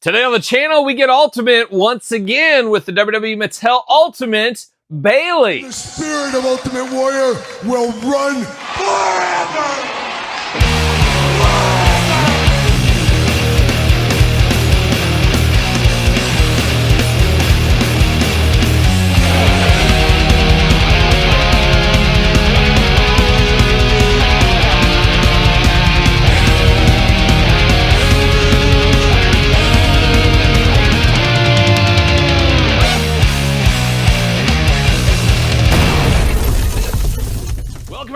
Today on the channel, we get Ultimate once again with the WWE Mattel Ultimate, Bayley. The spirit of Ultimate Warrior will run forever!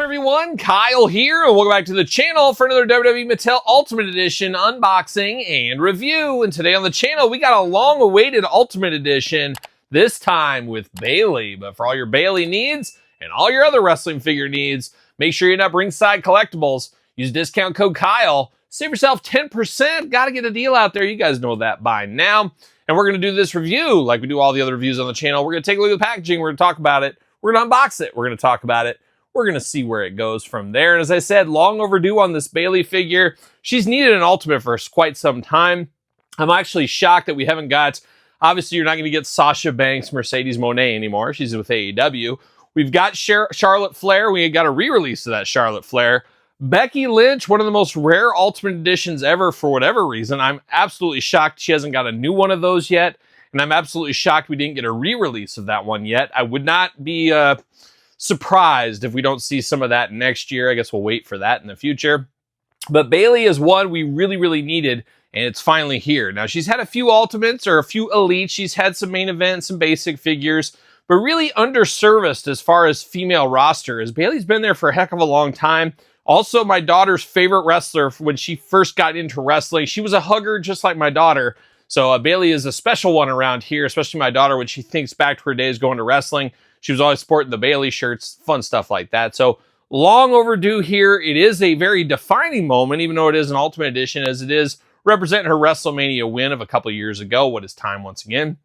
Everyone, Kyle here, and welcome back to the channel for another WWE Mattel Ultimate Edition unboxing and review. And today on the channel, we got a long-awaited Ultimate Edition, this time with Bayley. But for all your Bayley needs and all your other wrestling figure needs, make sure you hit up Ringside Collectibles. Use discount code Kyle. Save yourself 10%. Got to get a deal out there. You guys know that by now. And we're going to do this review like we do all the other reviews on the channel. We're going to take a look at the packaging. We're going to talk about it. We're going to unbox it. We're going to talk about it. We're going to see where it goes from there. And as I said, long overdue on this Bayley figure. She's needed an Ultimate for quite some time. I'm actually shocked that we haven't got, obviously you're not going to get Sasha Banks, Mercedes Moné anymore. She's with AEW. We've got Charlotte Flair. We got a re-release of that Charlotte Flair. Becky Lynch, one of the most rare Ultimate Editions ever for whatever reason. I'm absolutely shocked she hasn't got a new one of those yet. And I'm absolutely shocked we didn't get a re-release of that one yet. I would not be surprised if we don't see some of that next year. I guess we'll wait for that in the future. But Bayley is one we really needed, and it's finally here. Now, she's had a few Ultimates or a few Elites. She's had some main events, some basic figures, but really underserviced as far as female roster, as Bayley's been there for a heck of a long time. Also, my daughter's favorite wrestler when she first got into wrestling. She was a hugger just like my daughter. So Bayley is a special one around here, especially my daughter when she thinks back to her days going to wrestling. She was always sporting the Bayley shirts, fun stuff like that. So long overdue here. It is a very defining moment, even though it is an Ultimate Edition, as it is representing her WrestleMania win of a couple years ago. What is time once again?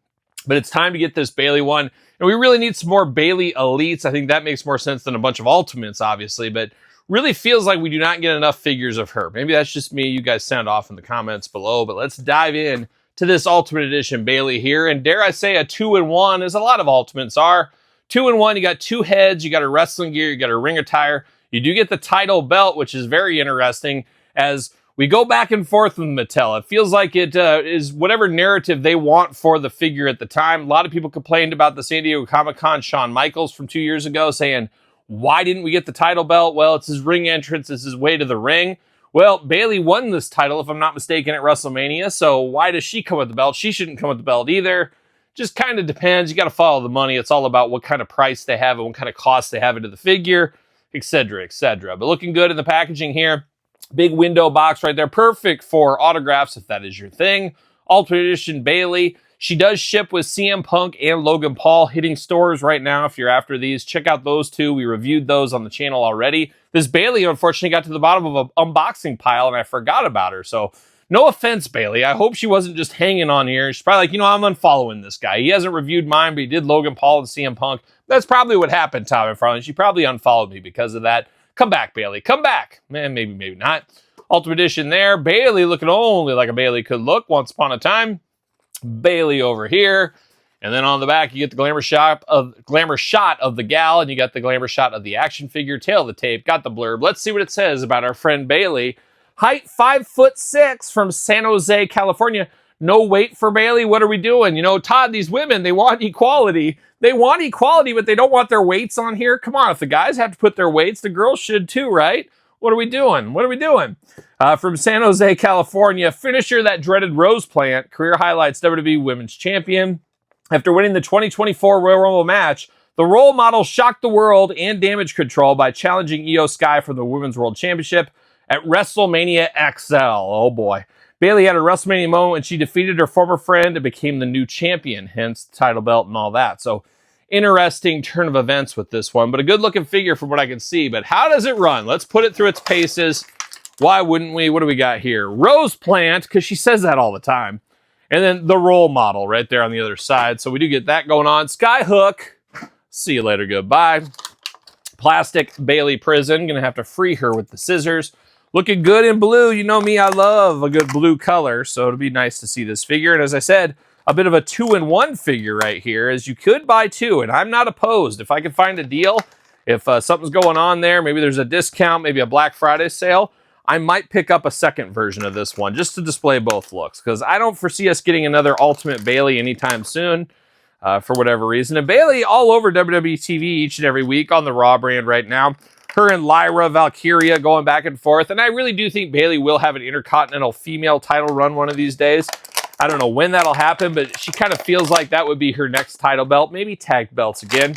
But it's time to get this Bayley one. And we really need some more Bayley Elites. I think that makes more sense than a bunch of Ultimates, obviously. But really feels like we do not get enough figures of her. Maybe that's just me. You guys sound off in the comments below. But let's dive in to this Ultimate Edition Bayley here. And dare I say a 2-in-1, as a lot of Ultimates are. 2-in-1, you got two heads, you got her wrestling gear, you got her ring attire. You do get the title belt, which is very interesting as we go back and forth with Mattel. It feels like it is whatever narrative they want for the figure at the time. A lot of people complained about the San Diego Comic-Con Shawn Michaels from 2 years ago, saying, why didn't we get the title belt? Well, it's his ring entrance, it's his way to the ring. Well, Bayley won this title, if I'm not mistaken, at WrestleMania, so why does she come with the belt? She shouldn't come with the belt either. Just kind of depends. You got to follow the money. It's all about what kind of price they have and what kind of cost they have into the figure, etc., etc. But looking good in the packaging here. Big window box right there. Perfect for autographs if that is your thing. Ultimate Edition Bayley. She does ship with CM Punk and Logan Paul hitting stores right now if you're after these. Check out those two. We reviewed those on the channel already. This Bayley, unfortunately, got to the bottom of an unboxing pile and I forgot about her. So no offense, Bayley. I hope she wasn't just hanging on here. She's probably like, I'm unfollowing this guy. He hasn't reviewed mine, but he did Logan Paul and CM Punk. That's probably what happened, Tom and Farley. She probably unfollowed me because of that. Come back, Bayley. Come back. Man, maybe not. Ultimate Edition there. Bayley looking only like a Bayley could look once upon a time. Bayley over here. And then on the back, you get the glamour shot of the gal, and you got the glamour shot of the action figure. Tail of the tape. Got the blurb. Let's see what it says about our friend Bayley. Height 5'6" from San Jose, California. No weight for Bayley. What are we doing? Todd, these women, they want equality. They want equality, but they don't want their weights on here. Come on, if the guys have to put their weights, the girls should too, right? What are we doing? From San Jose, California, finisher that dreaded Rose Plant. Career highlights WWE Women's Champion. After winning the 2024 Royal Rumble match, the role model shocked the world and Damage Control by challenging Io Sky for the Women's World Championship at WrestleMania XL. Oh boy. Bayley had a WrestleMania moment when she defeated her former friend and became the new champion, hence the title belt and all that. So interesting turn of events with this one, but a good looking figure from what I can see. But how does it run? Let's put it through its paces. Why wouldn't we? What do we got here? Rose Plant, because she says that all the time. And then the role model right there on the other side. So we do get that going on. Skyhook. See you later. Goodbye. Plastic Bayley Prison. Going to have to free her with the scissors. Looking good in blue. You know me, I love a good blue color, so it'll be nice to see this figure. And as I said, a bit of a 2-in-1 figure right here, as you could buy two, and I'm not opposed. If I can find a deal, if something's going on there, maybe there's a discount, maybe a Black Friday sale, I might pick up a second version of this one just to display both looks, because I don't foresee us getting another Ultimate Bayley anytime soon for whatever reason. And Bayley all over WWE TV each and every week on the Raw brand right now. Her and Lyra Valkyria going back and forth. And I really do think Bayley will have an Intercontinental female title run one of these days. I don't know when that'll happen, but she kind of feels like that would be her next title belt. Maybe tag belts again.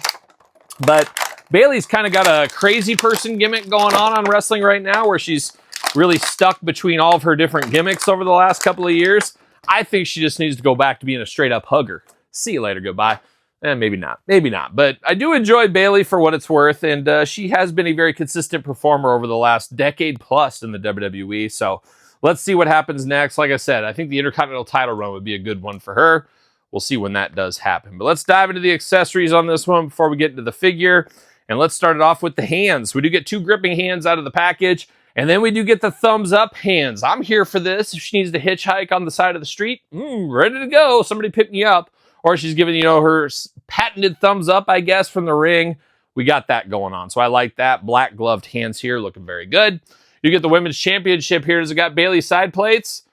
But Bayley's kind of got a crazy person gimmick going on wrestling right now, where she's really stuck between all of her different gimmicks over the last couple of years. I think she just needs to go back to being a straight up hugger. See you later, goodbye. Maybe not. Maybe not. But I do enjoy Bayley for what it's worth, and she has been a very consistent performer over the last decade plus in the WWE. So let's see what happens next. Like I said, I think the Intercontinental title run would be a good one for her. We'll see when that does happen. But let's dive into the accessories on this one before we get into the figure. And let's start it off with the hands. We do get 2 gripping hands out of the package, and then we do get the thumbs up hands. I'm here for this. If she needs to hitchhike on the side of the street, ready to go. Somebody pick me up. Or she's giving, her patented thumbs up, I guess, from the ring. We got that going on. So I like that. Black gloved hands here, looking very good. You get the Women's Championship here. Does it got Bayley side plates?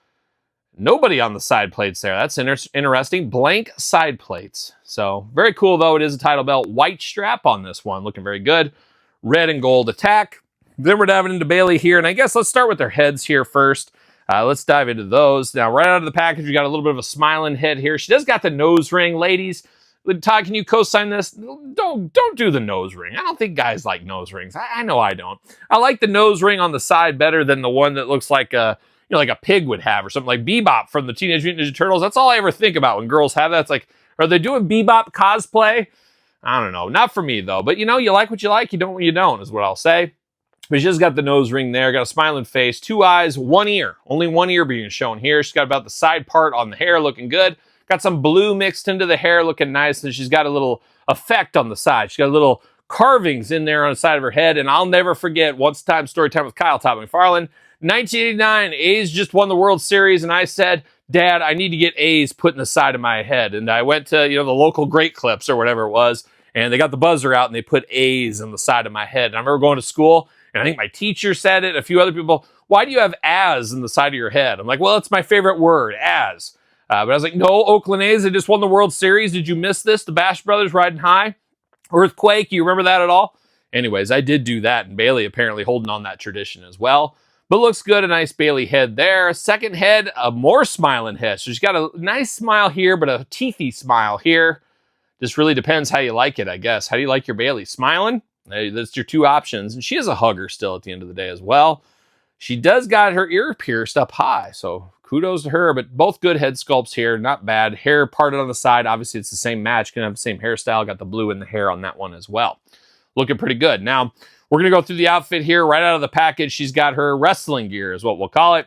Nobody on the side plates there. That's interesting. Blank side plates. So very cool, though. It is a title belt. White strap on this one. Looking very good. Red and gold attack. Then we're diving into Bayley here. And I guess let's start with their heads here first. Let's dive into those. Now, right out of the package, we got a little bit of a smiling head here. She does got the nose ring. Ladies, Todd, can you co-sign this? Don't do the nose ring. I don't think guys like nose rings. I know I don't. I like the nose ring on the side better than the one that looks like like a pig would have, or something like Bebop from the Teenage Mutant Ninja Turtles. That's all I ever think about when girls have that. It's like, are they doing Bebop cosplay? I don't know. Not for me, though. But, you like what you like. You don't what you don't, is what I'll say. But she's got the nose ring there, got a smiling face, 2 eyes, 1 ear. Only 1 ear being shown here. She's got about the side part on the hair looking good. Got some blue mixed into the hair looking nice. And she's got a little effect on the side. She's got little carvings in there on the side of her head. And I'll never forget, once time story time with Kyle Todd McFarlane, 1989, A's just won the World Series. And I said, Dad, I need to get A's put in the side of my head. And I went to, the local Great Clips or whatever it was. And they got the buzzer out and they put A's on the side of my head. And I remember going to school. And I think my teacher said it, a few other people, why do you have as in the side of your head? I'm like, well, it's my favorite word, as. But I was like, no, Oakland A's, they just won the World Series. Did you miss this? The Bash Brothers riding high? Earthquake, you remember that at all? Anyways, I did do that, and Bayley apparently holding on that tradition as well. But looks good, a nice Bayley head there. Second head, a more smiling head. So she's got a nice smile here, but a teethy smile here. Just really depends how you like it, I guess. How do you like your Bayley? Smiling? That's your 2 options. And she is a hugger still at the end of the day as well. She does got her ear pierced up high, so kudos to her. But both good head sculpts here, not bad. Hair parted on the side. Obviously, it's the same match. Gonna have the same hairstyle. Got the blue in the hair on that one as well. Looking pretty good. Now, we're going to go through the outfit here. Right out of the package, she's got her wrestling gear is what we'll call it.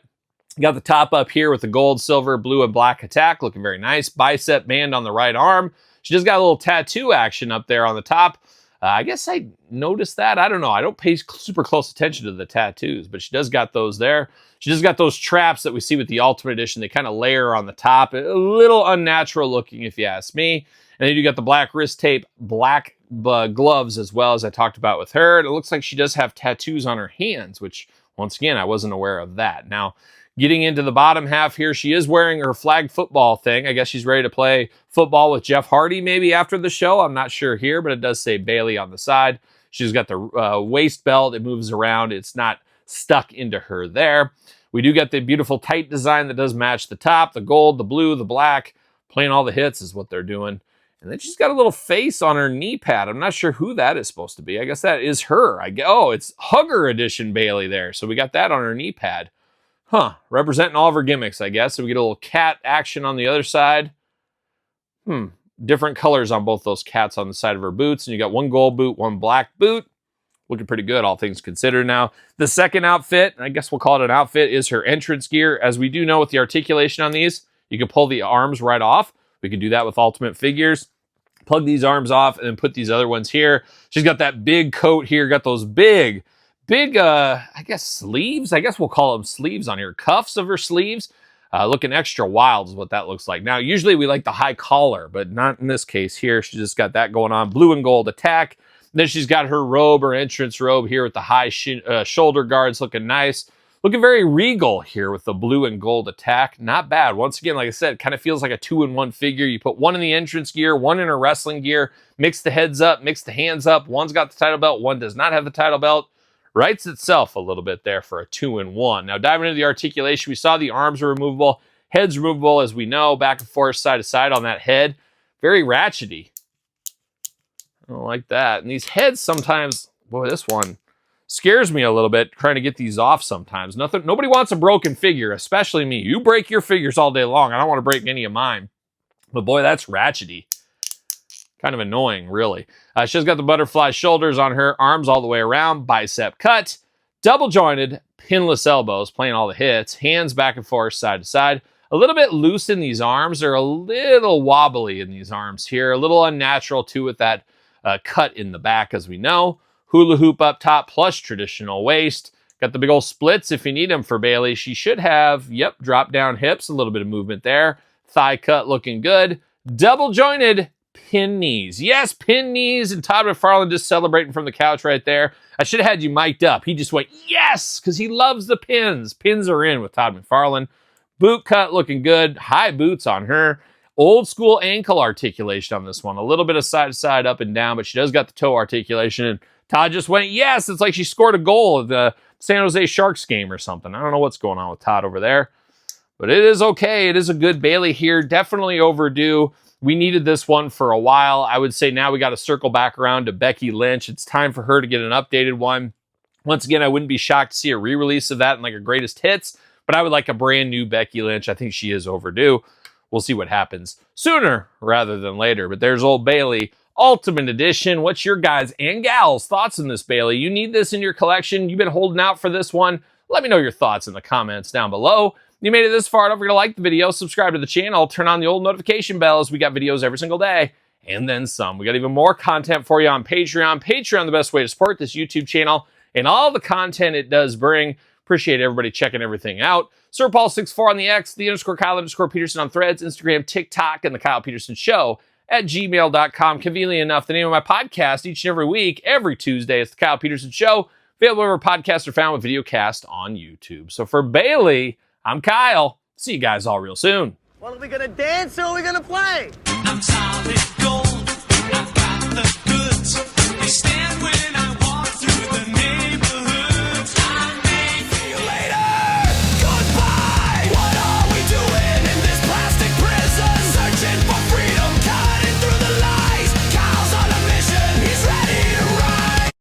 Got the top up here with the gold, silver, blue, and black attack. Looking very nice. Bicep band on the right arm. She just got a little tattoo action up there on the top. I guess I noticed that. I don't know. I don't pay super close attention to the tattoos, but she does got those there. She just got those traps that we see with the Ultimate Edition. They kind of layer on the top. A little unnatural looking, if you ask me. And then you got the black wrist tape, black gloves as well, as I talked about with her. And it looks like she does have tattoos on her hands, which, once again, I wasn't aware of that. Now, getting into the bottom half here, she is wearing her flag football thing. I guess she's ready to play football with Jeff Hardy maybe after the show. I'm not sure here, but it does say Bayley on the side. She's got the waist belt. It moves around. It's not stuck into her there. We do get the beautiful tight design that does match the top, the gold, the blue, the black. Playing all the hits is what they're doing. And then she's got a little face on her knee pad. I'm not sure who that is supposed to be. I guess that is her. Oh, it's Hugger Edition Bayley there. So we got that on her knee pad. Huh, representing all of her gimmicks, I guess. So we get a little cat action on the other side. Different colors on both those cats on the side of her boots. And you got 1 gold boot, 1 black boot. Looking pretty good, all things considered. Now, the second outfit, I guess we'll call it an outfit, is her entrance gear. As we do know with the articulation on these, you can pull the arms right off. We can do that with Ultimate figures. Plug these arms off and then put these other ones here. She's got that big coat here, got those big big, I guess, sleeves. I guess we'll call them sleeves on here. Cuffs of her sleeves. Looking extra wild is what that looks like. Now, usually we like the high collar, but not in this case here. She just got that going on. Blue and gold attack. Then she's got her robe, her entrance robe here with the high shoulder guards, looking nice. Looking very regal here with the blue and gold attack. Not bad. Once again, like I said, kind of feels like a 2-in-1 figure. You put one in the entrance gear, one in her wrestling gear, mix the heads up, mix the hands up. One's got the title belt, one does not have the title belt. Writes itself a little bit there for a 2-in-1. Now, diving into the articulation, we saw the arms are removable, head's removable, as we know, back and forth, side to side on that head. Very ratchety. I don't like that. And these heads sometimes, boy, this one scares me a little bit trying to get these off sometimes. Nobody wants a broken figure, especially me. You break your figures all day long. I don't want to break any of mine. But boy, that's ratchety. Kind of annoying, really. She's got the butterfly shoulders on her, arms all the way around, bicep cut, double jointed, pinless elbows, playing all the hits, hands back and forth, side to side. A little bit loose in these arms. They're a little wobbly in these arms here. A little unnatural, too, with that cut in the back, as we know. Hula hoop up top plus traditional waist. Got the big old splits if you need them for Bayley. She should have, drop down hips, a little bit of movement there. Thigh cut looking good. Double jointed pin knees. Yes, pin knees. And Todd McFarlane just celebrating from the couch right there. I should have had you mic'd up. He just went, yes, because he loves the pins. Pins are in with Todd McFarlane. Boot cut looking good. High boots on her. Old school ankle articulation on this one. A little bit of side to side, up and down, but she does got the toe articulation. And Todd just went, yes, it's like she scored a goal at the San Jose Sharks game or something. I don't know what's going on with Todd over there, but it is okay. It is a good Bayley here. Definitely overdue. We needed this one for a while. I would say now we got to circle back around to Becky Lynch. It's time for her to get an updated one. Once again, I wouldn't be shocked to see a re-release of that in like a greatest hits, but I would like a brand new Becky Lynch. I think she is overdue. We'll see what happens sooner rather than later. But there's old Bayley Ultimate Edition. What's your guys' and gals' thoughts on this, Bayley? You need this in your collection. You've been holding out for this one. Let me know your thoughts in the comments down below. You made it this far. Don't forget to like the video, subscribe to the channel, turn on the old notification bells. We got videos every single day and then some. We got even more content for you on Patreon. Patreon, the best way to support this YouTube channel and all the content it does bring. Appreciate everybody checking everything out. Sir Paul64 on the X, _Kyle_Peterson on Threads, Instagram, TikTok, and the Kyle Peterson Show at gmail.com. Conveniently enough, the name of my podcast each and every week, every Tuesday, is the Kyle Peterson Show. Available wherever podcasts are found with video cast on YouTube. So for Bayley, I'm Kyle. See you guys all real soon. Well, are we gonna dance or are we gonna play? I'm solid gold. I've got the goods. They stand when I